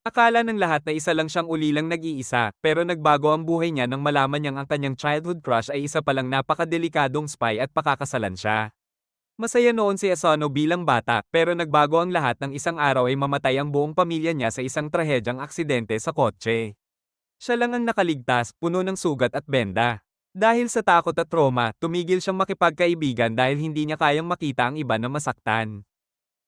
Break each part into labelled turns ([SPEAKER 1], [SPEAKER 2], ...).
[SPEAKER 1] Akala ng lahat na isa lang siyang ulilang nag-iisa, pero nagbago ang buhay niya nang malaman niyang ang kanyang childhood crush ay isa palang napakadelikadong spy at pakakasalan siya. Masaya noon si Asano bilang bata, pero nagbago ang lahat ng isang araw ay mamatay ang buong pamilya niya sa isang trahedyang aksidente sa kotse. Siya lang ang nakaligtas, puno ng sugat at benda. Dahil sa takot at trauma, tumigil siyang makipagkaibigan dahil hindi niya kayang makita ang iba na masaktan.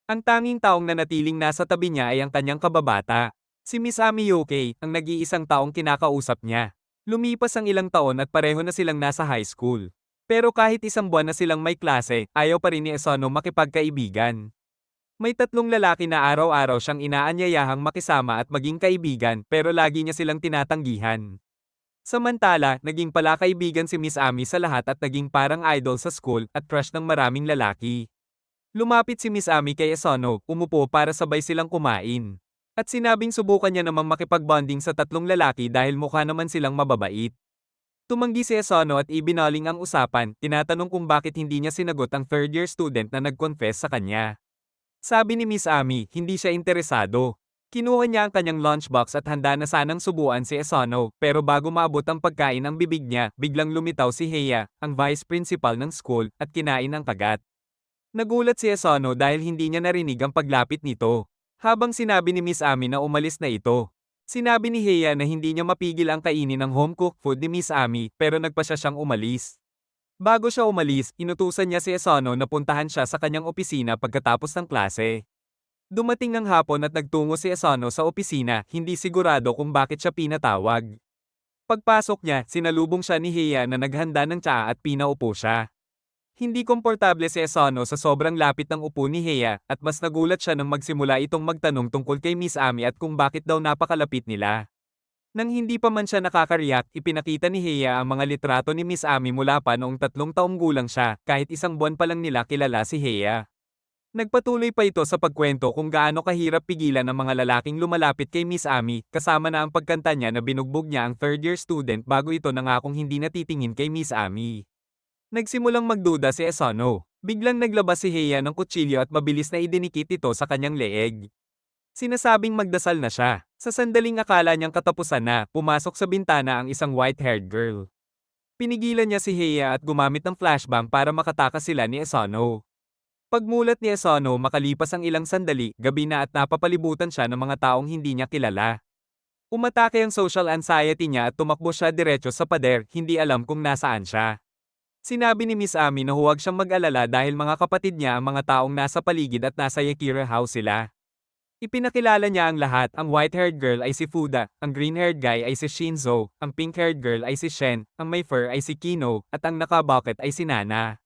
[SPEAKER 1] Ang tanging taong nanatiling nasa tabi niya ay ang kanyang kababata. Si Miss Ami Yoke, ang nag-iisang taong kinakausap niya. Lumipas ang ilang taon at pareho na silang nasa high school. Pero kahit isang buwan na silang may klase, ayaw pa rin ni Esono makipagkaibigan. May tatlong lalaki na araw-araw siyang inaanyayahang makisama at maging kaibigan pero lagi niya silang tinatanggihan. Samantala, naging pala kaibigan si Miss Ami sa lahat at naging parang idol sa school at crush ng maraming lalaki. Lumapit si Miss Ami kay Esono, umupo para sabay silang kumain. At sinabing subukan niya namang makipag-bonding sa tatlong lalaki dahil mukha naman silang mababait. Tumanggi si Esono at ibinaling ang usapan, tinatanong kung bakit hindi niya sinagot ang third-year student na nag-confess sa kanya. Sabi ni Miss Ami, hindi siya interesado. Kinuha niya ang kanyang lunchbox at handa na sanang subuan si Esono, pero bago maabot ang pagkain ang bibig niya, biglang lumitaw si Heya, ang vice principal ng school, at kinain ang kagat. Nagulat si Esono dahil hindi niya narinig ang paglapit nito. Habang sinabi ni Miss Ami na umalis na ito. Sinabi ni Heya na hindi niya mapigil ang kainin ng home-cooked food ni Miss Ami pero nagpa siya siyang umalis. Bago siya umalis, inutusan niya si Esono na puntahan siya sa kanyang opisina pagkatapos ng klase. Dumating ng hapon at nagtungo si Esono sa opisina, hindi sigurado kung bakit siya pinatawag. Pagpasok niya, sinalubong siya ni Heya na naghanda ng tsaa at pinaupo siya. Hindi komportable si Esono sa sobrang lapit ng upo ni Heya at mas nagulat siya nang magsimula itong magtanong tungkol kay Miss Ami at kung bakit daw napakalapit nila. Nang hindi pa man siya nakakariyak, ipinakita ni Heya ang mga litrato ni Miss Ami mula pa noong 3 taong gulang siya, kahit isang buwan pa lang nila kilala si Heya. Nagpatuloy pa ito sa pagkwento kung gaano kahirap pigilan ang mga lalaking lumalapit kay Miss Ami, kasama na ang pagkanta niya na binugbog niya ang third-year student bago ito nangakong hindi natitingin kay Miss Ami. Nagsimulang magduda si Esono. Biglang naglabas si Heya ng kutsilyo at mabilis na idinikit ito sa kanyang leeg. Sinasabing magdasal na siya. Sa sandaling akala niyang katapusan na, pumasok sa bintana ang isang white-haired girl. Pinigilan niya si Heya at gumamit ng flashbang para makatakas sila ni Esono. Pagmulat ni Esono makalipas ang ilang sandali, gabi na at napapalibutan siya ng mga taong hindi niya kilala. Umatake ang social anxiety niya at tumakbo siya diretso sa pader, hindi alam kung nasaan siya. Sinabi ni Miss Ami na huwag siyang mag-alala dahil mga kapatid niya ang mga taong nasa paligid at nasa Yakira House sila. Ipinakilala niya ang lahat, ang white-haired girl ay si Fuda, ang green-haired guy ay si Shinzo, ang pink-haired girl ay si Shen, ang may fur ay si Kino, at ang naka-bucket ay si Nana.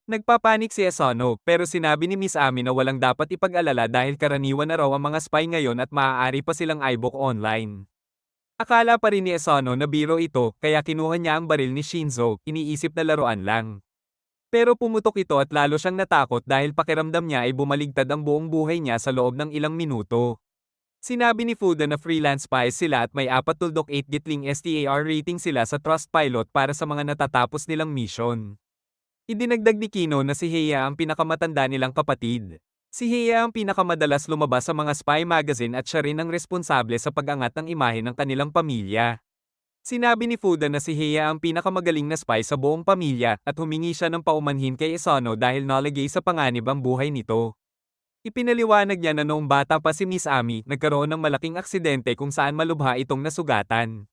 [SPEAKER 1] Nagpapanik si Esono, pero sinabi ni Miss Ami na walang dapat ipag-alala dahil karaniwan na raw ang mga spy ngayon at maaari pa silang eyebook online. Akala pa rin ni Esono na biro ito, kaya kinuha niya ang baril ni Shinzo, iniisip na laruan lang. Pero pumutok ito at lalo siyang natakot dahil pakiramdam niya ay bumaligtad ang buong buhay niya sa loob ng ilang minuto. Sinabi ni Fuda na freelance spies sila at may 4.8 gitling STAR rating sila sa Trustpilot para sa mga natatapos nilang mission. Idinagdag ni Kino na si Heya ang pinakamatanda nilang kapatid. Si Heya ang pinakamadalas lumabas sa mga spy magazine at siya rin ang responsable sa pag-angat ng imahe ng kanilang pamilya. Sinabi ni Fuda na si Heya ang pinakamagaling na spy sa buong pamilya at humingi siya ng paumanhin kay Esono dahil nalagay sa panganib ang buhay nito. Ipinaliwanag niya na noong bata pa si Miss Ami, nagkaroon ng malaking aksidente kung saan malubha itong nasugatan.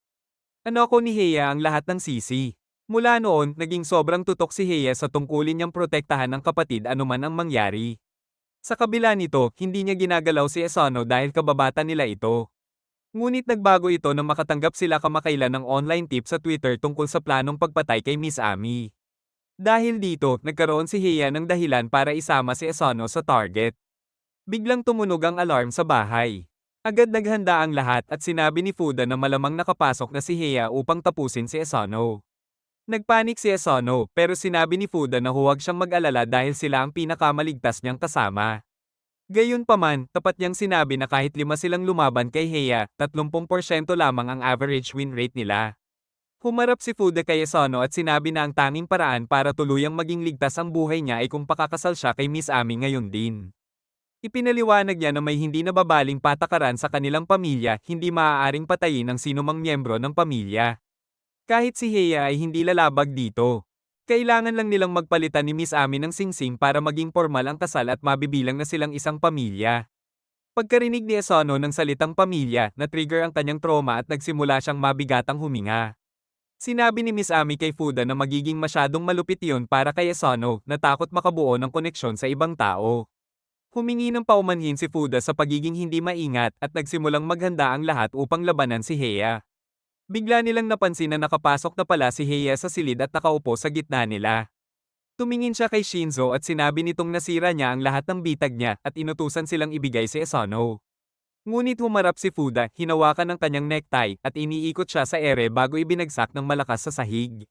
[SPEAKER 1] Ano ako ni Heya ang lahat ng sisi. Mula noon, naging sobrang tutok si Heya sa tungkulin niyang protektahan ng kapatid anuman ang mangyari. Sa kabila nito, hindi niya ginagalaw si Esono dahil kababata nila ito. Ngunit nagbago ito nang makatanggap sila kamakailan ng online tip sa Twitter tungkol sa planong pagpatay kay Miss Ami. Dahil dito, nagkaroon si Heya ng dahilan para isama si Esono sa target. Biglang tumunog ang alarm sa bahay. Agad naghanda ang lahat at sinabi ni Fuda na malamang nakapasok na si Heya upang tapusin si Esono. Nagpanik si Esono, pero sinabi ni Fuda na huwag siyang mag-alala dahil sila ang pinakamaligtas niyang kasama. Gayunpaman, tapat niyang sinabi na kahit 5 silang lumaban kay Heya, 30% lamang ang average win rate nila. Humarap si Fuda kay Esono at sinabi na ang tanging paraan para tuluyang maging ligtas ang buhay niya ay kung pakakasal siya kay Miss Ami ngayon din. Ipinaliwanag niya na may hindi nababaling patakaran sa kanilang pamilya, hindi maaaring patayin ang sinumang miyembro ng pamilya. Kahit si Heya ay hindi lalabag dito. Kailangan lang nilang magpalitan ni Miss Ami ng singsing para maging formal ang kasal at mabibilang na silang isang pamilya. Pagkarinig ni Esono ng salitang pamilya, na-trigger ang kanyang trauma at nagsimula siyang mabigatang huminga. Sinabi ni Miss Ami kay Fuda na magiging masyadong malupit iyon para kay Esono, na takot makabuo ng koneksyon sa ibang tao. Humingi ng paumanhin si Fuda sa pagiging hindi maingat at nagsimulang maghanda ang lahat upang labanan si Heya. Bigla nilang napansin na nakapasok na pala si Heya sa silid at nakaupo sa gitna nila. Tumingin siya kay Shinzo at sinabi nitong nasira niya ang lahat ng bitag niya at inutusan silang ibigay si Esono. Ngunit humarap si Fuda, hinawakan ng kanyang necktie at iniikot siya sa ere bago ibinagsak ng malakas sa sahig.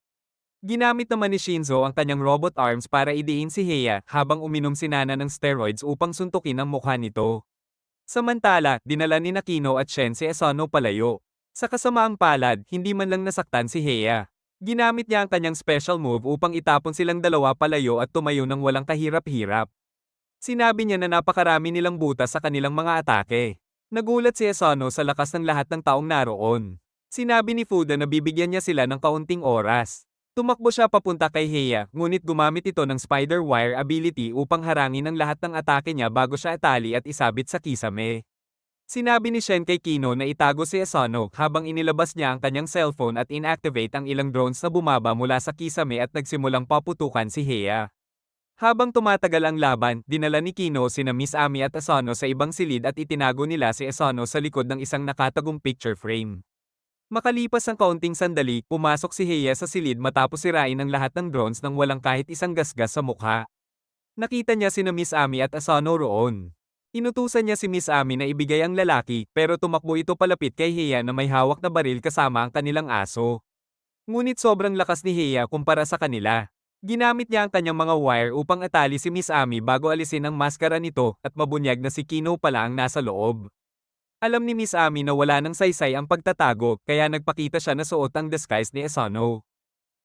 [SPEAKER 1] Ginamit naman ni Shinzo ang kanyang robot arms para idiin si Heya habang uminom si Nana ng steroids upang suntukin ang mukha nito. Samantala, dinala ni Nakino at Shen si Esono palayo. Sa kasamaang palad, hindi man lang nasaktan si Heya. Ginamit niya ang kanyang special move upang itapon silang dalawa palayo at tumayo ng walang kahirap-hirap. Sinabi niya na napakarami nilang butas sa kanilang mga atake. Nagulat si Esono sa lakas ng lahat ng taong naroon. Sinabi ni Fuda na bibigyan niya sila ng kaunting oras. Tumakbo siya papunta kay Heya, ngunit gumamit ito ng spider wire ability upang harangin ang lahat ng atake niya bago siya atali at isabit sa kisame. Sinabi ni Shen kay Kino na itago si Esono habang inilabas niya ang kanyang cellphone at inactivate ang ilang drones na bumaba mula sa kisame at nagsimulang paputukan si Heya. Habang tumatagal ang laban, dinala ni Kino sina Miss Ami at Esono sa ibang silid at itinago nila si Esono sa likod ng isang nakatagong picture frame. Makalipas ang kaunting sandali, pumasok si Heya sa silid matapos sirain ang lahat ng drones nang walang kahit isang gasgas sa mukha. Nakita niya sina Miss Ami at Asano roon. Inutusan niya si Miss Ami na ibigay ang lalaki, pero tumakbo ito palapit kay Heya na may hawak na baril kasama ang kanilang aso. Ngunit sobrang lakas ni Heya kumpara sa kanila. Ginamit niya ang kanyang mga wire upang atali si Miss Ami bago alisin ang maskara nito at mabunyag na si Kino pala ang nasa loob. Alam ni Miss Ami na wala nang saysay ang pagtatago, kaya nagpakita siya na suot ang disguise ni Esono.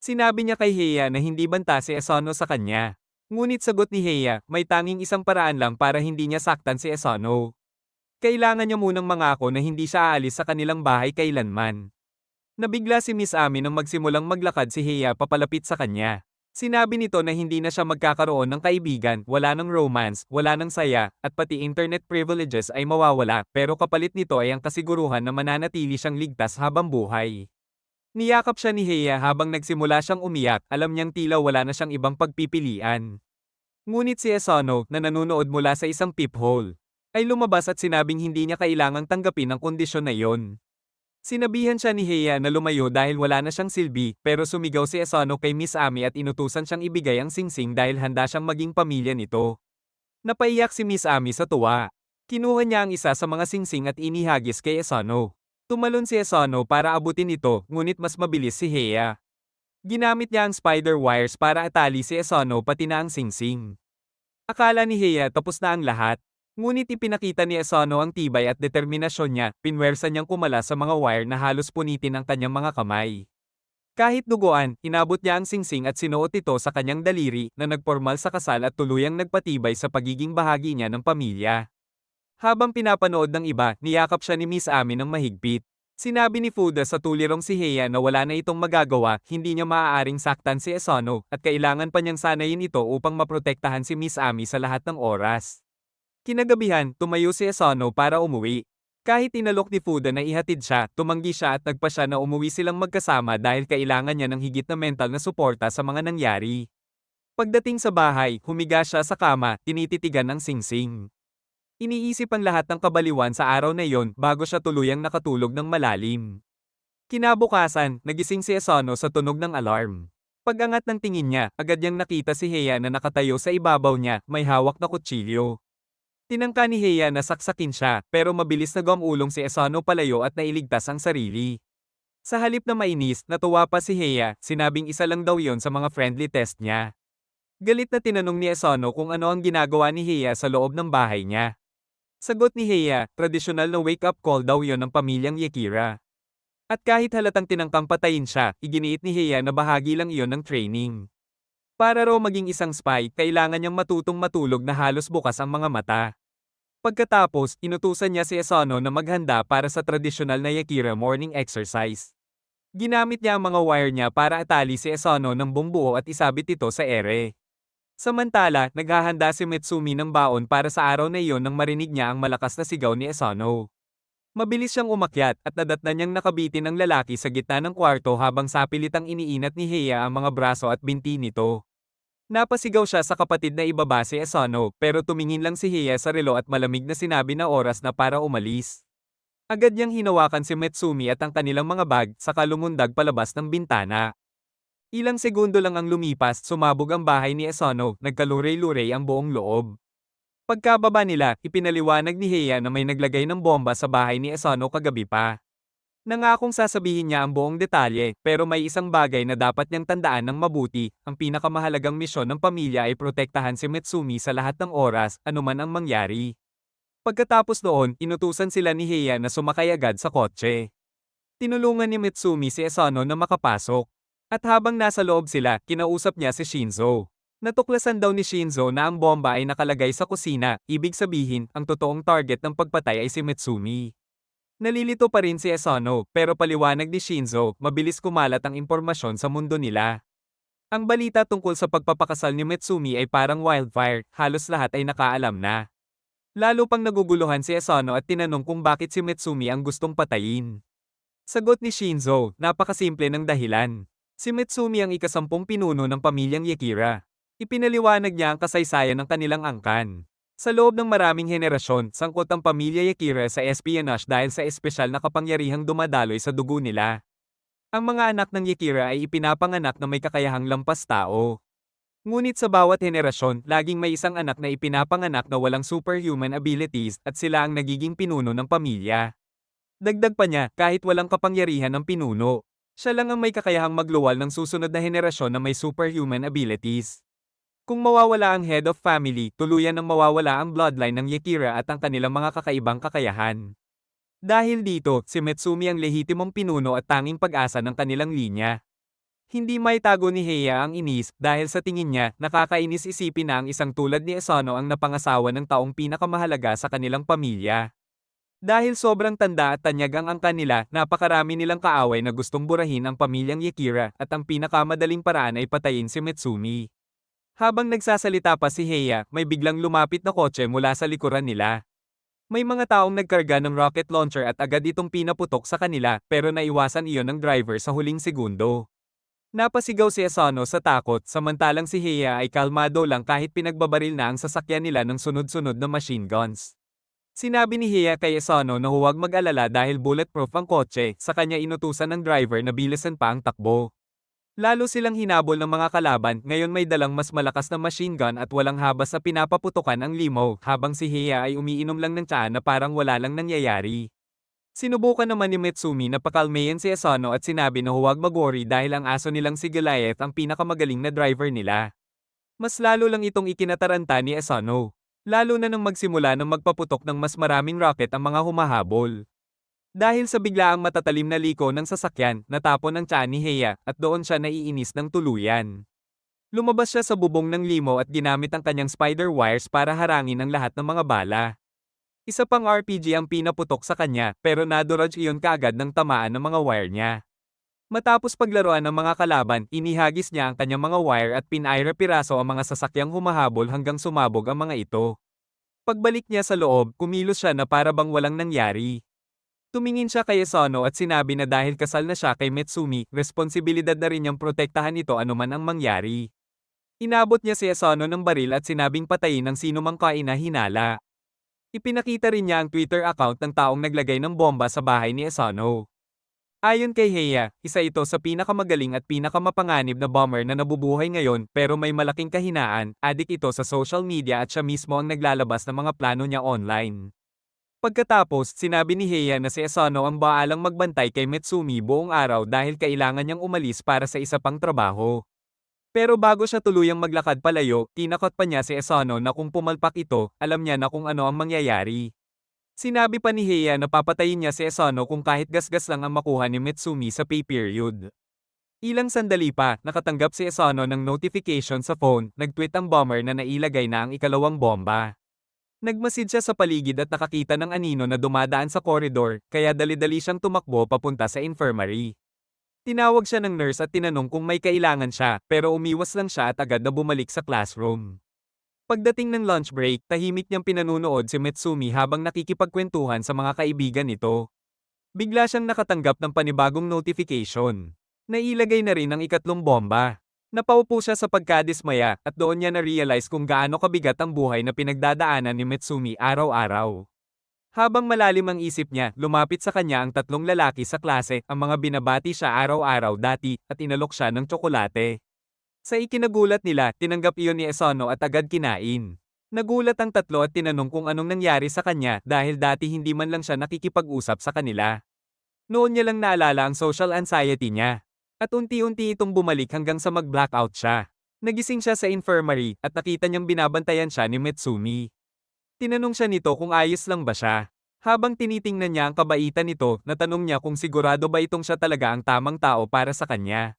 [SPEAKER 1] Sinabi niya kay Heya na hindi banta si Esono sa kanya. Ngunit sagot ni Heya, may tanging isang paraan lang para hindi niya saktan si Esono. Kailangan niya munang mangako na hindi siya aalis sa kanilang bahay kailanman. Nabigla si Miss Ami nang magsimulang maglakad si Heya papalapit sa kanya. Sinabi nito na hindi na siya magkakaroon ng kaibigan, wala ng romance, wala ng saya, at pati internet privileges ay mawawala, pero kapalit nito ay ang kasiguruhan na mananatili siyang ligtas habang buhay. Niyakap siya ni Heya habang nagsimula siyang umiyak, alam niyang tila wala na siyang ibang pagpipilian. Ngunit si Esono, na nanonood mula sa isang peephole, ay lumabas at sinabing hindi niya kailangang tanggapin ang kondisyon na iyon. Sinabihan siya ni Heya na lumayo dahil wala na siyang silbi, pero sumigaw si Esono kay Miss Ami at inutusan siyang ibigay ang singsing dahil handa siyang maging pamilya nito. Napaiyak si Miss Ami sa tuwa. Kinuha niya ang isa sa mga singsing at inihagis kay Esono. Tumalon si Esono para abutin ito, ngunit mas mabilis si Heya. Ginamit niya ang spider wires para atali si Esono pati na ang singsing. Akala ni Heya tapos na ang lahat. Ngunit ipinakita ni Esono ang tibay at determinasyon niya, pinwersa niyang kumala sa mga wire na halos punitin ang kanyang mga kamay. Kahit duguan, inabot niya ang singsing at sinuot ito sa kanyang daliri na nagpormal sa kasal at tuluyang nagpatibay sa pagiging bahagi niya ng pamilya. Habang pinapanood ng iba, niyakap siya ni Miss Ami ng mahigpit. Sinabi ni Fuda sa tulirong si Heya na wala na itong magagawa, hindi niya maaaring saktan si Esono at kailangan pa niyang sanayin ito upang maprotektahan si Miss Ami sa lahat ng oras. Kinagabihan, tumayo si Esono para umuwi. Kahit inalok ni Fuda na ihatid siya, tumanggi siya at nagpa siya na umuwi silang magkasama dahil kailangan niya ng higit na mental na suporta sa mga nangyari. Pagdating sa bahay, humiga siya sa kama, tinititigan ng singsing. Iniisip ang lahat ng kabaliwan sa araw na iyon bago siya tuluyang nakatulog ng malalim. Kinabukasan, nagising si Esono sa tunog ng alarm. Pag-angat ng tingin niya, agad niyang nakita si Heya na nakatayo sa ibabaw niya, may hawak na kutsilyo. Tinangka ni Heya na saksakin siya, pero mabilis na gumulong si Esono palayo at nailigtas ang sarili. Sa halip na mainis, natuwa pa si Heya, sinabing isa lang daw yon sa mga friendly test niya. Galit na tinanong ni Esono kung ano ang ginagawa ni Heya sa loob ng bahay niya. Sagot ni Heya, tradisyonal na wake-up call daw yon ng pamilyang Yakira. At kahit halatang tinangkang patayin siya, iginiit ni Heya na bahagi lang iyon ng training. Para raw maging isang spy, kailangan niyang matutong matulog na halos bukas ang mga mata. Pagkatapos, inutusan niya si Asano na maghanda para sa tradisyonal na Yakira morning exercise. Ginamit niya ang mga wire niya para atali si Asano ng bumbuo at isabit ito sa ere. Samantala, naghahanda si Mitsumi ng baon para sa araw na iyon nang marinig niya ang malakas na sigaw ni Asano. Mabilis siyang umakyat at nadatnan niyang nakabitin ang lalaki sa gitna ng kwarto habang sapilitang iniinat ni Heya ang mga braso at binti nito. Napasigaw siya sa kapatid na ibaba si Asano pero tumingin lang si Heya sa relo at malamig na sinabi na oras na para umalis. Agad niyang hinawakan si Mitsumi at ang kanilang mga bag saka lumundag palabas ng bintana. Ilang segundo lang ang lumipas, sumabog ang bahay ni Asano, nagkaluray-luray ang buong loob. Pagkababa nila, ipinaliwanag ni Heya na may naglagay ng bomba sa bahay ni Asano kagabi pa. Nangakong sasabihin niya ang buong detalye, pero may isang bagay na dapat niyang tandaan ng mabuti, ang pinakamahalagang misyon ng pamilya ay protektahan si Mitsumi sa lahat ng oras, anuman ang mangyari. Pagkatapos noon, inutusan sila ni Heya na sumakay agad sa kotse. Tinulungan ni Mitsumi si Asano na makapasok. At habang nasa loob sila, kinausap niya si Shinzo. Natuklasan daw ni Shinzo na ang bomba ay nakalagay sa kusina, ibig sabihin, ang totoong target ng pagpatay ay si Mitsumi. Nalilito pa rin si Asano, pero paliwanag ni Shinzo, mabilis kumalat ang impormasyon sa mundo nila. Ang balita tungkol sa pagpapakasal ni Mitsumi ay parang wildfire, halos lahat ay nakaalam na. Lalo pang naguguluhan si Asano at tinanong kung bakit si Mitsumi ang gustong patayin. Sagot ni Shinzo, napakasimple ng dahilan. Si Mitsumi ang ikasampung pinuno ng pamilyang Yakira. Ipinaliwanag niya ang kasaysayan ng kanilang angkan. Sa loob ng maraming henerasyon, sangkot ang pamilya Yakira sa espionage dahil sa espesyal na kapangyarihang dumadaloy sa dugo nila. Ang mga anak ng Yakira ay ipinapanganak na may kakayahang lampas tao. Ngunit sa bawat henerasyon, laging may isang anak na ipinapanganak na walang superhuman abilities at sila ang nagiging pinuno ng pamilya. Dagdag pa niya, kahit walang kapangyarihan ng pinuno, siya lang ang may kakayahang magluwal ng susunod na henerasyon na may superhuman abilities. Kung mawawala ang head of family, tuluyan ang mawawala ang bloodline ng Yakira at ang kanilang mga kakaibang kakayahan. Dahil dito, si Mitsumi ang lehitimong pinuno at tanging pag-asa ng kanilang linya. Hindi maitago ni Heya ang inis dahil sa tingin niya, nakakainis isipin na ang isang tulad ni Asano ang napangasawa ng taong pinakamahalaga sa kanilang pamilya. Dahil sobrang tanda at tanyag ang angka nila, napakarami nilang kaaway na gustong burahin ang pamilyang Yakira at ang pinakamadaling paraan ay patayin si Mitsumi. Habang nagsasalita pa si Heya, may biglang lumapit na kotse mula sa likuran nila. May mga taong nagkarga ng rocket launcher at agad itong pinaputok sa kanila pero naiwasan iyon ng driver sa huling segundo. Napasigaw si Asano sa takot samantalang si Heya ay kalmado lang kahit pinagbabaril na ang sasakyan nila ng sunod-sunod na machine guns. Sinabi ni Heya kay Asano na huwag mag-alala dahil bulletproof ang kotse, sa kanya inutusan ng driver na bilisan pa ang takbo. Lalo silang hinabol ng mga kalaban, ngayon may dalang mas malakas na machine gun at walang habas na pinapaputukan ang limo habang si Heya ay umiinom lang ng tsaa na parang wala lang nangyayari. Sinubukan naman ni Mitsumi na pakalmayan si Asano at sinabi na huwag mag-worry dahil ang aso nilang si Goliath ang pinakamagaling na driver nila. Mas lalo lang itong ikinataranta ni Asano. Lalo na nang magsimula ng magpaputok ng mas maraming rocket ang mga humahabol. Dahil sa biglaang matatalim na liko ng sasakyan, natapon ang tiyan ni Heya at doon siya naiinis ng tuluyan. Lumabas siya sa bubong ng limo at ginamit ang kanyang spider wires para harangin ang lahat ng mga bala. Isa pang RPG ang pinaputok sa kanya, pero nadodge iyon kaagad ng tamaan ng mga wire niya. Matapos paglaruan ng mga kalaban, inihagis niya ang kanyang mga wire at pinaira-piraso ang mga sasakyang humahabol hanggang sumabog ang mga ito. Pagbalik niya sa loob, kumilos siya na para bang walang nangyari. Tumingin siya kay Asano at sinabi na dahil kasal na siya kay Mitsumi, responsibilidad na rin niyang protektahan ito anuman ang mangyari. Inabot niya si Asano ng baril at sinabing patayin ang sinumang kainahinala. Ipinakita rin niya ang Twitter account ng taong naglagay ng bomba sa bahay ni Asano. Ayon kay Heya, isa ito sa pinakamagaling at pinakamapanganib na bomber na nabubuhay ngayon pero may malaking kahinaan, adik ito sa social media at siya mismo ang naglalabas ng mga plano niya online. Pagkatapos, sinabi ni Heya na si Asano ang baalang magbantay kay Mitsumi buong araw dahil kailangan niyang umalis para sa isa pang trabaho. Pero bago siya tuluyang maglakad palayo, tinakot pa niya si Asano na kung pumalpak ito, alam niya na kung ano ang mangyayari. Sinabi pa ni Heya na papatayin niya si Asano kung kahit gasgas lang ang makuha ni Mitsumi sa pay period. Ilang sandali pa, nakatanggap si Asano ng notification sa phone, nag-tweet ang bomber na nailagay na ang ikalawang bomba. Nagmasid siya sa paligid at nakakita ng anino na dumadaan sa koridor, kaya dali-dali siyang tumakbo papunta sa infirmary. Tinawag siya ng nurse at tinanong kung may kailangan siya, pero umiwas lang siya at agad na bumalik sa classroom. Pagdating ng lunch break, tahimik niyang pinanunood si Mitsumi habang nakikipagkwentuhan sa mga kaibigan nito. Bigla siyang nakatanggap ng panibagong notification. Nailagay na rin ang ikatlong bomba. Napaupo siya sa pagkadismaya at doon niya na-realize kung gaano kabigat ang buhay na pinagdadaanan ni Mitsumi araw-araw. Habang malalim ang isip niya, lumapit sa kanya ang tatlong lalaki sa klase, ang mga binabati siya araw-araw dati, at inalok siya ng tsokolate. Sa ikinagulat nila, tinanggap iyon ni Esono at agad kinain. Nagulat ang tatlo at tinanong kung anong nangyari sa kanya dahil dati hindi man lang siya nakikipag-usap sa kanila. Noon niya lang naalala ang social anxiety niya. At unti-unti itong bumalik hanggang sa mag-blackout siya. Nagising siya sa infirmary at nakita niyang binabantayan siya ni Mitsumi. Tinanong siya nito kung ayos lang ba siya. Habang tinitingnan niya ang kabaitan nito, natanong niya kung sigurado ba itong siya talaga ang tamang tao para sa kanya.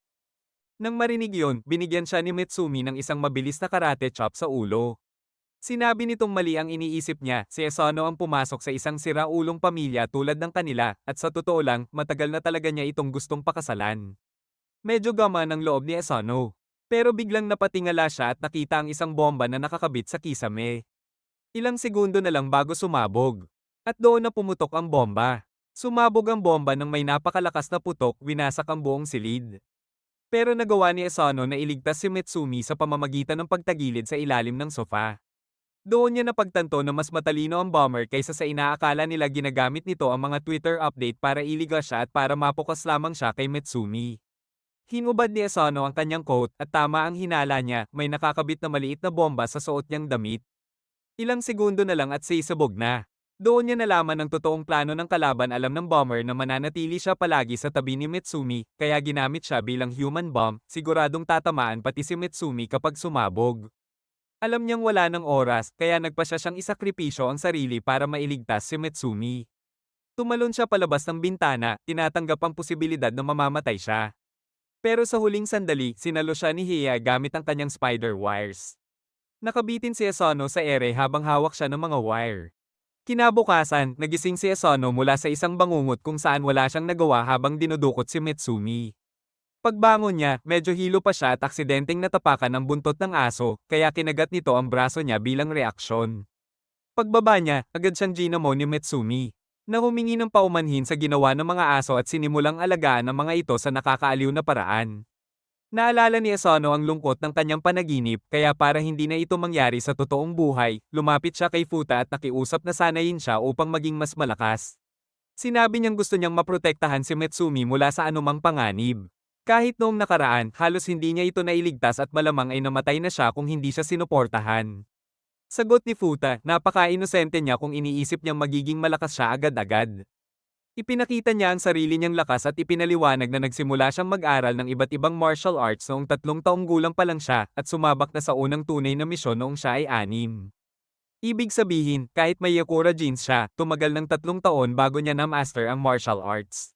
[SPEAKER 1] Nang marinig yon, binigyan siya ni Mitsumi ng isang mabilis na karate chop sa ulo. Sinabi nitong mali ang iniisip niya, si Esono ang pumasok sa isang siraulong pamilya tulad ng kanila, at sa totoo lang, matagal na talaga niya itong gustong pakasalan. Medyo gaman ang loob ni Esono. Pero biglang napatingala siya at nakita ang isang bomba na nakakabit sa kisame. Ilang segundo na lang bago sumabog. At doon na pumutok ang bomba. Sumabog ang bomba nang may napakalakas na putok, winasak ang buong silid. Pero nagawa ni Esono na iligtas si Mitsumi sa pamamagitan ng pagtagilid sa ilalim ng sofa. Doon niya napagtanto na mas matalino ang bomber kaysa sa inaakala nila ginagamit nito ang mga Twitter update para iligas siya at para mapokas lamang siya kay Mitsumi. Hinubad ni Esono ang kanyang coat at tama ang hinala niya, may nakakabit na maliit na bomba sa suot niyang damit. Ilang segundo na lang at sisabog na. Doon niya nalaman ang totoong plano ng kalaban, alam ng bomber na mananatili siya palagi sa tabi ni Mitsumi, kaya ginamit siya bilang human bomb, siguradong tatamaan pati si Mitsumi kapag sumabog. Alam niyang wala ng oras, kaya nagpasya siyang isakripisyo ang sarili para mailigtas si Mitsumi. Tumalon siya palabas ng bintana, tinatanggap ang posibilidad na mamamatay siya. Pero sa huling sandali, sinalo siya ni Hiya gamit ang kanyang spider wires. Nakabitin si Esono sa ere habang hawak siya ng mga wire. Kinabukasan, nagising si Esono mula sa isang bangungot kung saan wala siyang nagawa habang dinudukot si Mitsumi. Pagbangon niya, medyo hilo pa siya at aksidenteng natapakan ang buntot ng aso, kaya kinagat nito ang braso niya bilang reaksyon. Pagbaba niya, agad siyang ginamo ni Mitsumi, na humingi ng paumanhin sa ginawa ng mga aso at sinimulang alagaan ang mga ito sa nakakaaliw na paraan. Naalala ni Esono ang lungkot ng kanyang panaginip, kaya para hindi na ito mangyari sa totoong buhay, lumapit siya kay Futa at nakiusap na sanayin siya upang maging mas malakas. Sinabi niyang gusto niyang maprotektahan si Mitsumi mula sa anumang panganib. Kahit noong nakaraan, halos hindi niya ito nailigtas at malamang ay namatay na siya kung hindi siya sinuportahan. Sagot ni Futa, napaka-inosente niya kung iniisip niyang magiging malakas siya agad-agad. Ipinakita niya ang sarili niyang lakas at ipinaliwanag na nagsimula siyang mag-aral ng iba't ibang martial arts noong 3 taong gulang pa lang siya at sumabak na sa unang tunay na misyon noong siya ay 6. Ibig sabihin, kahit may Yakura genes siya, tumagal ng 3 taon bago niya na-master ang martial arts.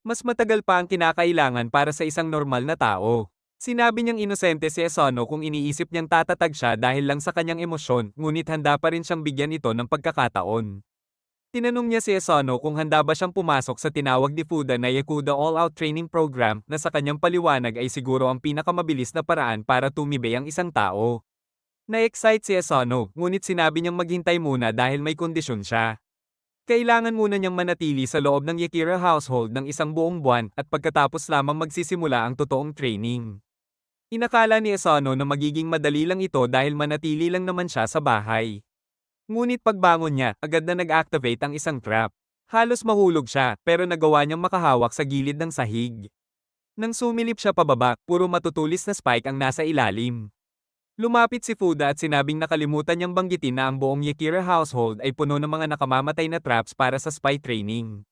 [SPEAKER 1] Mas matagal pa ang kinakailangan para sa isang normal na tao. Sinabi niyang inosente si Esono kung iniisip niyang tatatag siya dahil lang sa kanyang emosyon, ngunit handa pa rin siyang bigyan ito ng pagkakataon. Tinanong niya si Esono kung handa ba siyang pumasok sa tinawag ni Fuda na Yakuza All-Out Training Program na sa kanyang paliwanag ay siguro ang pinakamabilis na paraan para tumibay ang isang tao. Na-excite si Esono, ngunit sinabi niyang maghintay muna dahil may kondisyon siya. Kailangan muna niyang manatili sa loob ng Yakira household ng isang buong buwan at pagkatapos lamang magsisimula ang totoong training. Inakala ni Esono na magiging madali lang ito dahil manatili lang naman siya sa bahay. Ngunit pagbangon niya, agad na nag-activate ang isang trap. Halos mahulog siya, pero nagawa niyang makahawak sa gilid ng sahig. Nang sumilip siya pababa, puro matutulis na spike ang nasa ilalim. Lumapit si Fuda at sinabing nakalimutan niyang banggitin na ang buong Yakira household ay puno ng mga nakamamatay na traps para sa spy training.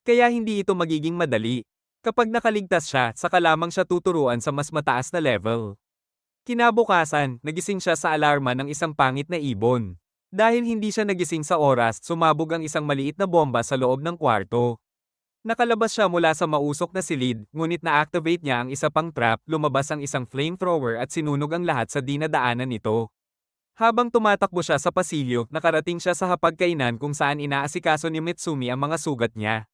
[SPEAKER 1] Kaya hindi ito magiging madali. Kapag nakaligtas siya, saka lamang siya tuturuan sa mas mataas na level. Kinabukasan, nagising siya sa alarma ng isang pangit na ibon. Dahil hindi siya nagising sa oras, sumabog ang isang maliit na bomba sa loob ng kwarto. Nakalabas siya mula sa mausok na silid, ngunit na-activate niya ang isa pang trap, lumabas ang isang flamethrower at sinunog ang lahat sa dinadaanan nito. Habang tumatakbo siya sa pasilyo, nakarating siya sa hapagkainan kung saan inaasikaso ni Mitsumi ang mga sugat niya.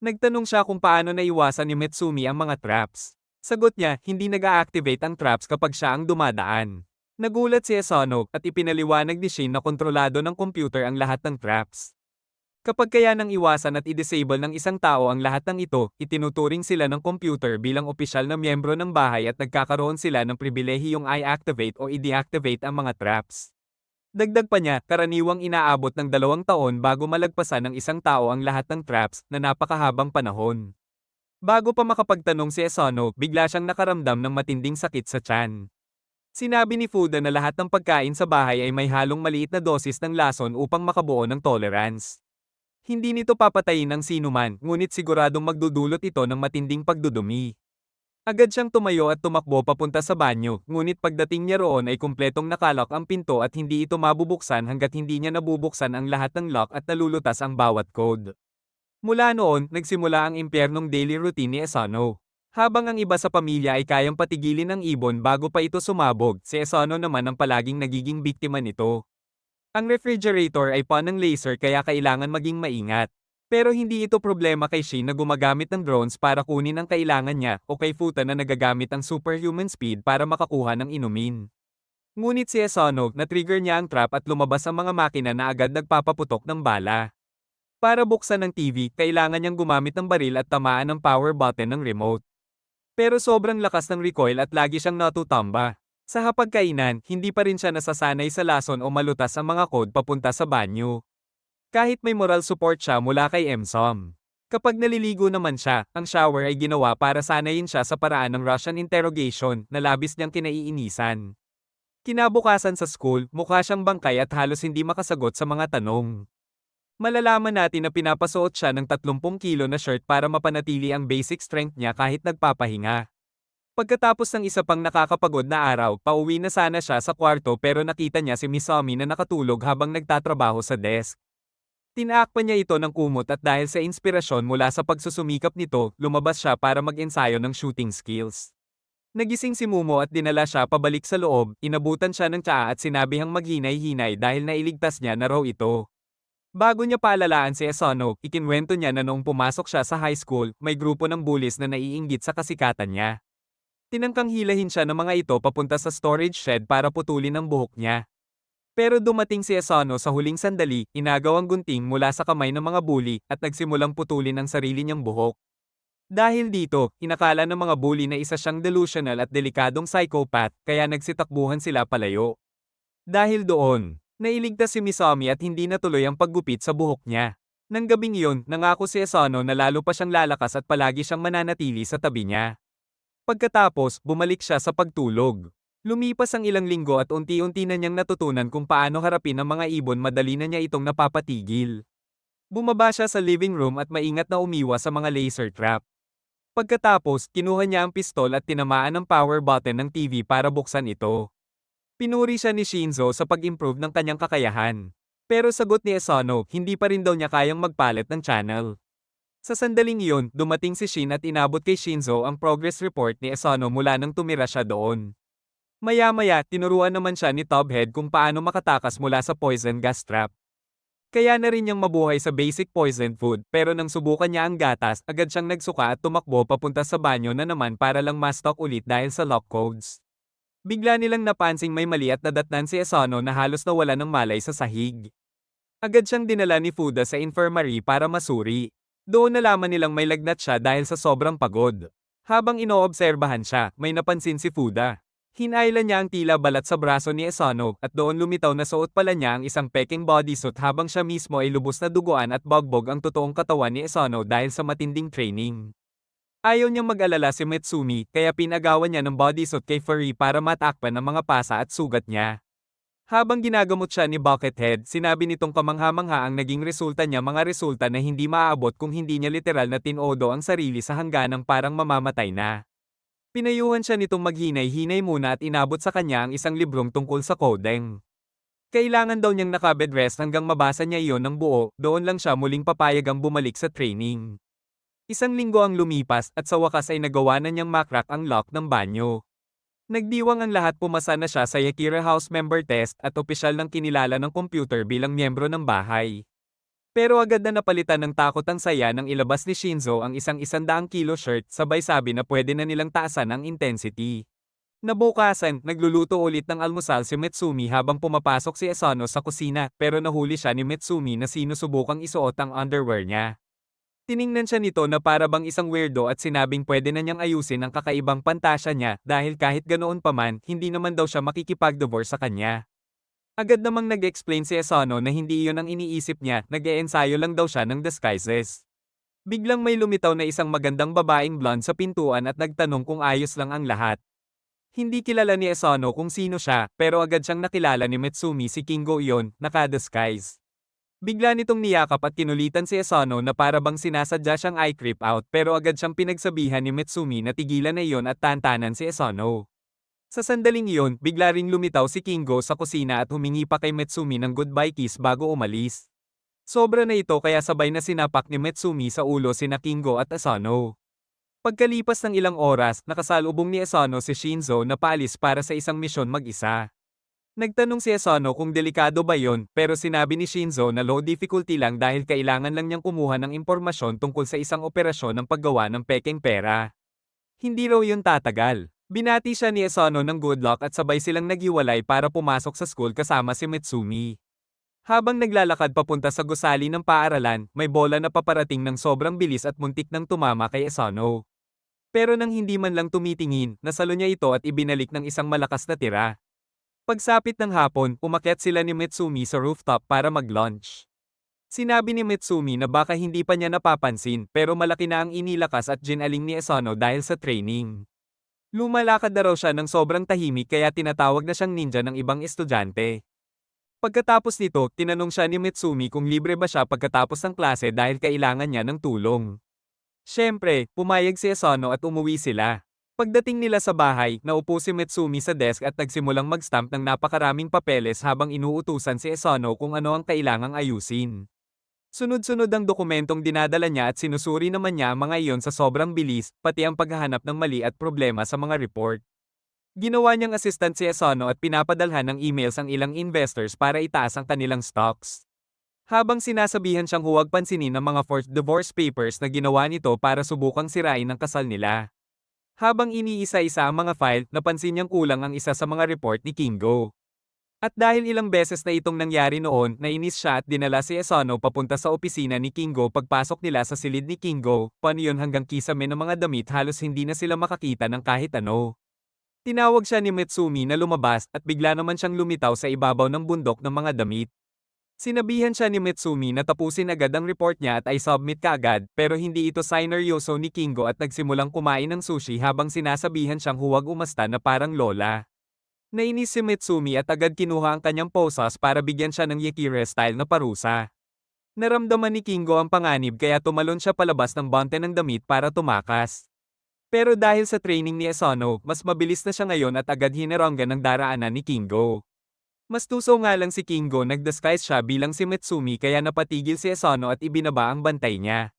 [SPEAKER 1] Nagtanong siya kung paano naiwasan ni Mitsumi ang mga traps. Sagot niya, hindi nag-a-activate ang traps kapag siya ang dumadaan. Nagulat si Asano at ipinaliwanag ni Shin na kontrolado ng computer ang lahat ng traps. Kapag kaya nang iwasan at i-disable ng isang tao ang lahat ng ito, itinuturing sila ng computer bilang opisyal na miyembro ng bahay at nagkakaroon sila ng pribilehiyong i-activate o i-deactivate ang mga traps. Dagdag pa niya, karaniwang inaabot ng 2 taon bago malagpasan ng isang tao ang lahat ng traps na napakahabang panahon. Bago pa makapagtanong si Asano, bigla siyang nakaramdam ng matinding sakit sa tiyan. Sinabi ni Fuda na lahat ng pagkain sa bahay ay may halong maliit na dosis ng lason upang makabuo ng tolerance. Hindi nito papatayin ang sinuman, ngunit siguradong magdudulot ito ng matinding pagdudumi. Agad siyang tumayo at tumakbo papunta sa banyo, ngunit pagdating niya roon ay kumpletong nakalak ang pinto at hindi ito mabubuksan hanggat hindi niya nabubuksan ang lahat ng lock at nalulutas ang bawat code. Mula noon, nagsimula ang impyernong daily routine ni Asano. Habang ang iba sa pamilya ay kayang patigilin ang ibon bago pa ito sumabog, si Asano naman ang palaging nagiging biktima nito. Ang refrigerator ay ng laser kaya kailangan maging maingat. Pero hindi ito problema kay Shin na gumagamit ng drones para kunin ang kailangan niya o kay Futa na nagagamit ang superhuman speed para makakuha ng inumin. Ngunit si Asano, na-trigger niya ang trap at lumabas ang mga makina na agad nagpapaputok ng bala. Para buksan ng TV, kailangan niyang gumamit ng baril at tamaan ng power button ng remote. Pero sobrang lakas ng recoil at lagi siyang natutamba. Sa hapagkainan, hindi pa rin siya nasasanay sa lason o malutas ang mga code papunta sa banyo. Kahit may moral support siya mula kay MSOM. Kapag naliligo naman siya, ang shower ay ginawa para sanayin siya sa paraan ng Russian interrogation na labis niyang kinaiinisan. Kinabukasan sa school, mukha siyang bangkay at halos hindi makasagot sa mga tanong. Malalaman natin na pinapasuot siya ng 30 kilo na shirt para mapanatili ang basic strength niya kahit nagpapahinga. Pagkatapos ng isa pang nakakapagod na araw, pauwi na sana siya sa kwarto pero nakita niya si Misami na nakatulog habang nagtatrabaho sa desk. Tinaakpan niya ito ng kumot at dahil sa inspirasyon mula sa pagsusumikap nito, lumabas siya para mag-ensayo ng shooting skills. Nagising si Mumo at dinala siya pabalik sa loob, inabutan siya ng tsaa at sinabihang maghinay-hinay dahil nailigtas niya na raw ito. Bago niya paalalaan si Asano, ikinwento niya na noong pumasok siya sa high school, may grupo ng bullies na naiinggit sa kasikatan niya. Tinangkang hilahin siya ng mga ito papunta sa storage shed para putulin ang buhok niya. Pero dumating si Asano sa huling sandali, inagaw ang gunting mula sa kamay ng mga bully at nagsimulang putulin ang sarili niyang buhok. Dahil dito, inakala ng mga bully na isa siyang delusional at delikadong psychopath, kaya nagsitakbuhan sila palayo. Dahil doon, nailigtas si Misami at hindi natuloy ang paggupit sa buhok niya. Nang gabing iyon, nangako si Asano na lalo pa siyang lalakas at palagi siyang mananatili sa tabi niya. Pagkatapos, bumalik siya sa pagtulog. Lumipas ang ilang linggo at unti-unti na niyang natutunan kung paano harapin ang mga ibon, madali na niya itong napapatigil. Bumaba siya sa living room at maingat na umiwas sa mga laser trap. Pagkatapos, kinuha niya ang pistol at tinamaan ang power button ng TV para buksan ito. Pinuri siya ni Shinzo sa pag-improve ng kanyang kakayahan. Pero sagot ni Asano, hindi pa rin daw niya kayang magpalit ng channel. Sa sandaling iyon, dumating si Shin at inabot kay Shinzo ang progress report ni Asano mula nang tumira siya doon. Maya-maya, tinuruan naman siya ni Tubhead kung paano makatakas mula sa poison gas trap. Kaya na rin niyang mabuhay sa basic poison food, pero nang subukan niya ang gatas, agad siyang nagsuka at tumakbo papunta sa banyo na naman para lang ma-stock ulit dahil sa lock codes. Bigla nilang napansing may mali at nadatnan si Asano na halos nawala ng malay sa sahig. Agad siyang dinala ni Fuda sa infirmary para masuri. Doon nalaman nilang may lagnat siya dahil sa sobrang pagod. Habang inoobserbahan siya, may napansin si Fuda. Hinailan niya ang tila balat sa braso ni Asano at doon lumitaw na suot pala niya ang isang peking bodysuit habang siya mismo ay lubos na duguan at bogbog ang totoong katawan ni Asano dahil sa matinding training. Ayaw niyang mag-alala si Mitsumi kaya pinagawan niya ng bodysuit kay Furry para matakpan ang mga pasa at sugat niya. Habang ginagamot siya ni Buckethead, sinabi nitong kamangha-mangha ang naging resulta niya, mga resulta na hindi maaabot kung hindi niya literal na tinodo ang sarili sa hangganang parang mamamatay na. Pinayuhan siya nitong maghinay-hinay muna at inabot sa kanya ang isang librong tungkol sa coding. Kailangan daw niyang nakabed rest hanggang mabasa niya iyon ng buo, doon lang siya muling papayagang bumalik sa training. Isang linggo ang lumipas at sa wakas ay nagawa na niyang makrak ang lock ng banyo. Nagdiwang ang lahat pumasa na siya sa Yakira House Member Test at opisyal ng kinilala ng computer bilang miyembro ng bahay. Pero agad na napalitan ng takot ang saya nang ilabas ni Shinzo ang isang 100 kilo shirt sabay sabi na pwede na nilang taasan ang intensity. Nabukasan, nagluluto ulit ng almusal si Mitsumi habang pumapasok si Asano sa kusina pero nahuli siya ni Mitsumi na sinusubukang isuot ang underwear niya. Tiningnan siya nito na para bang isang weirdo at sinabing pwede na niyang ayusin ang kakaibang pantasya niya dahil kahit ganoon pa man, hindi naman daw siya makikipag-divorce sa kanya. Agad namang nag-explain si Asano na hindi iyon ang iniisip niya, nag-e-ensayo lang daw siya ng disguises. Biglang may lumitaw na isang magandang babaeng blonde sa pintuan at nagtanong kung ayos lang ang lahat. Hindi kilala ni Asano kung sino siya, pero agad siyang nakilala ni Mitsumi si Kingo iyon, naka-disguise. Bigla nitong niyakap at kinulitan si Asano na para bang sinasadya siyang eye-creep out pero agad siyang pinagsabihan ni Mitsumi na tigilan na iyon at tantanan si Asano. Sa sandaling iyon, bigla ring lumitaw si Kingo sa kusina at humingi pa kay Mitsumi ng goodbye kiss bago umalis. Sobra na ito kaya sabay na sinapak ni Mitsumi sa ulo sina Kingo at Asano. Pagkalipas ng ilang oras, nakasalubong ni Asano si Shinzo na paalis para sa isang misyon mag-isa. Nagtanong si Asano kung delikado ba yon, pero sinabi ni Shinzo na low difficulty lang dahil kailangan lang niyang kumuha ng impormasyon tungkol sa isang operasyon ng paggawa ng pekeng pera. Hindi raw yun tatagal. Binati siya ni Asano ng good luck at sabay silang naghiwalay para pumasok sa school kasama si Mitsumi. Habang naglalakad papunta sa gusali ng paaralan, may bola na paparating ng sobrang bilis at muntik nang tumama kay Asano. Pero nang hindi man lang tumitingin, nasalo niya ito at ibinalik ng isang malakas na tira. Pagsapit ng hapon, umakyat sila ni Mitsumi sa rooftop para mag-lunch. Sinabi ni Mitsumi na baka hindi pa niya napapansin pero malaki na ang inilakas at ginaling ni Asano dahil sa training. Lumalakad na raw siya ng sobrang tahimik kaya tinatawag na siyang ninja ng ibang estudyante. Pagkatapos nito, tinanong siya ni Mitsumi kung libre ba siya pagkatapos ng klase dahil kailangan niya ng tulong. Siyempre, pumayag si Asano at umuwi sila. Pagdating nila sa bahay, naupo si Mitsumi sa desk at nagsimulang mag-stamp ng napakaraming papeles habang inuutusan si Asano kung ano ang kailangang ayusin. Sunod-sunod ang dokumentong dinadala niya at sinusuri naman niya ang mga iyon sa sobrang bilis, pati ang paghahanap ng mali at problema sa mga report. Ginawa niyang assistant si Asano at pinapadalhan ng emails ang ilang investors para itaas ang kanilang stocks. Habang sinasabihan siyang huwag pansinin ang mga forced divorce papers na ginawa nito para subukang sirain ang kasal nila. Habang iniisa-isa ang mga file, napansin niyang kulang ang isa sa mga report ni Kingo. At dahil ilang beses na itong nangyari noon, nainis siya at dinala si Asano papunta sa opisina ni Kingo. Pagpasok nila sa silid ni Kingo, paano yun hanggang kisame ng mga damit halos hindi na sila makakita ng kahit ano. Tinawag siya ni Mitsumi na lumabas at bigla naman siyang lumitaw sa ibabaw ng bundok ng mga damit. Sinabihan siya ni Mitsumi na tapusin agad ang report niya at i-submit kaagad, pero hindi ito sineryoso ni Kingo at nagsimulang kumain ng sushi habang sinasabihan siyang huwag umasta na parang lola. Nainis si Mitsumi at agad kinuha ang kanyang posas para bigyan siya ng Yakira-style na parusa. Naramdaman ni Kingo ang panganib kaya tumalon siya palabas ng bante ng damit para tumakas. Pero dahil sa training ni Asano, mas mabilis na siya ngayon at agad hinaranggan ng daraanan ni Kingo. Mas tuso nga lang si Kingo nag-disguise siya bilang si Mitsumi kaya napatigil si Asano at ibinaba ang bantay niya.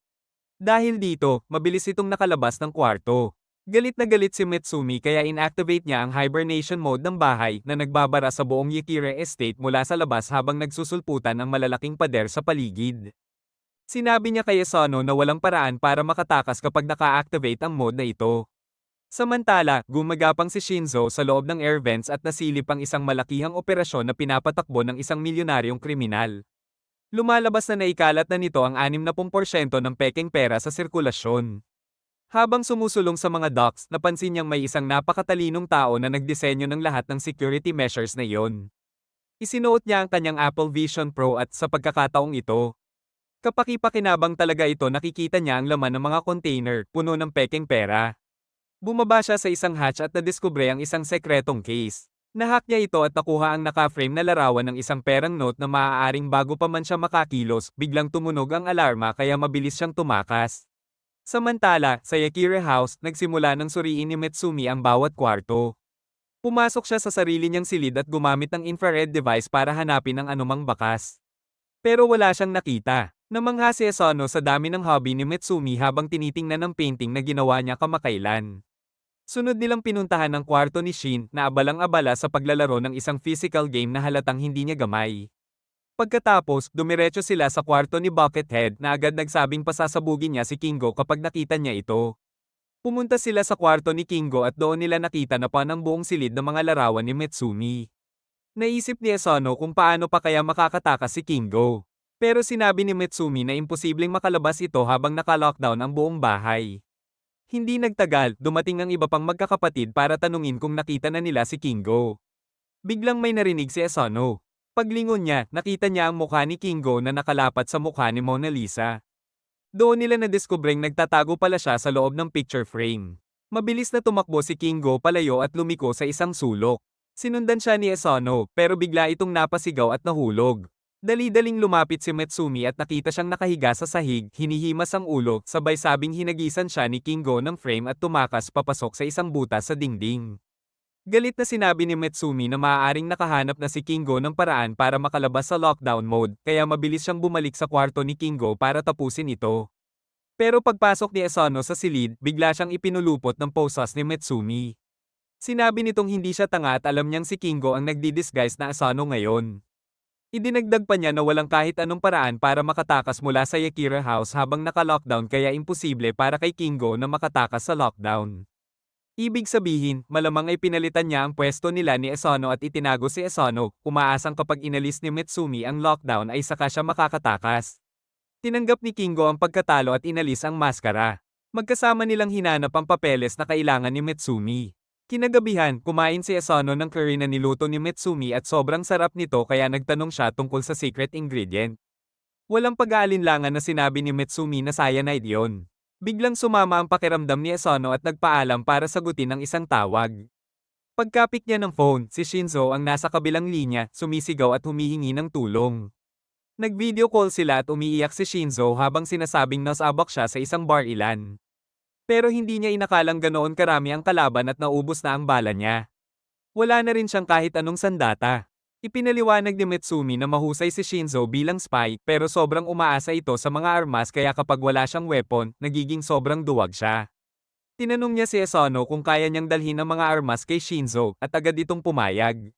[SPEAKER 1] Dahil dito, mabilis itong nakalabas ng kwarto. Galit na galit si Mitsumi kaya inactivate niya ang hibernation mode ng bahay na nagbabara sa buong Yakira estate mula sa labas habang nagsusulputan ang malalaking pader sa paligid. Sinabi niya kay Asano na walang paraan para makatakas kapag naka-activate ang mode na ito. Samantala, gumagapang si Shinzo sa loob ng air vents at nasilip ang isang malakihang operasyon na pinapatakbo ng isang milyonaryong kriminal. Lumalabas na naikalat na nito ang 60% ng pekeng pera sa sirkulasyon. Habang sumusulong sa mga docks, napansin niyang may isang napakatalinong tao na nagdisenyo ng lahat ng security measures na iyon. Isinuot niya ang kanyang Apple Vision Pro at sa pagkakataong ito, kapaki-pakinabang talaga ito nakikita niya ang laman ng mga container, puno ng pekeng pera. Bumaba siya sa isang hatch at nadiskubre ang isang sekretong case. Nahack niya ito at nakuha ang naka-frame na larawan ng isang perang note na maaaring bago pa man siya makakilos, biglang tumunog ang alarma kaya mabilis siyang tumakas. Samantala, sa Yakira House, nagsimula ng suriin ni Mitsumi ang bawat kwarto. Pumasok siya sa sarili niyang silid at gumamit ng infrared device para hanapin ang anumang bakas. Pero wala siyang nakita. Namangha si Asano sa dami ng hobby ni Mitsumi habang tinitingnan ang painting na ginawa niya kamakailan. Sunod nilang pinuntahan ng kwarto ni Shin na abalang-abala sa paglalaro ng isang physical game na halatang hindi niya gamay. Pagkatapos, dumiretso sila sa kwarto ni Buckethead na agad nagsabing pasasabugin niya si Kingo kapag nakita niya ito. Pumunta sila sa kwarto ni Kingo at doon nila nakita na ang buong silid ng mga larawan ni Mitsumi. Naisip ni Asano kung paano pa kaya makakatakas si Kingo. Pero sinabi ni Mitsumi na imposibleng makalabas ito habang naka-lockdown ang buong bahay. Hindi nagtagal, dumating ang iba pang magkakapatid para tanungin kung nakita na nila si Kingo. Biglang may narinig si Asano. Paglingon niya, nakita niya ang mukha ni Kingo na nakalapat sa mukha ni Mona Lisa. Doon nila nadiskubreng nagtatago pala siya sa loob ng picture frame. Mabilis na tumakbo si Kingo palayo at lumiko sa isang sulok. Sinundan siya ni Asano, pero bigla itong napasigaw at nahulog. Dali-daling lumapit si Mitsumi at nakita siyang nakahiga sa sahig, hinihimas ang ulo, sabay sabing hinagisan siya ni Kingo ng frame at tumakas papasok sa isang butas sa dingding. Galit na sinabi ni Mitsumi na maaaring nakahanap na si Kingo ng paraan para makalabas sa lockdown mode, kaya mabilis siyang bumalik sa kwarto ni Kingo para tapusin ito. Pero pagpasok ni Asano sa silid, bigla siyang ipinulupot ng posas ni Mitsumi. Sinabi nitong hindi siya tanga at alam niyang si Kingo ang nagdi-disguise na Asano ngayon. Idinagdag pa niya na walang kahit anong paraan para makatakas mula sa Yakira House habang naka-lockdown kaya imposible para kay Kingo na makatakas sa lockdown. Ibig sabihin, malamang ay pinalitan niya ang pwesto nila ni Asano at itinago si Asano, umaasang kapag inalis ni Mitsumi ang lockdown ay saka siya makakatakas. Tinanggap ni Kingo ang pagkatalo at inalis ang maskara. Magkasama nilang hinanap ang papeles na kailangan ni Mitsumi. Kinagabihan, kumain si Asano ng curry na niluto ni Mitsumi at sobrang sarap nito kaya nagtanong siya tungkol sa secret ingredient. Walang pag-aalinlangan na sinabi ni Mitsumi na cyanide yon. Biglang sumama ang pakiramdam ni Asano at nagpaalam para sagutin ang isang tawag. Pagkapik niya ng phone, si Shinzo ang nasa kabilang linya, sumisigaw at humihingi ng tulong. Nag-video call sila at umiiyak si Shinzo habang sinasabing nasabak siya sa isang bar ilan. Pero hindi niya inakalang ganoon karami ang kalaban at naubos na ang bala niya. Wala na rin siyang kahit anong sandata. Ipinaliwanag ni Mitsumi na mahusay si Shinzo bilang spy pero sobrang umaasa ito sa mga armas kaya kapag wala siyang weapon, nagiging sobrang duwag siya. Tinanong niya si Asano kung kaya niyang dalhin ang mga armas kay Shinzo at agad itong pumayag.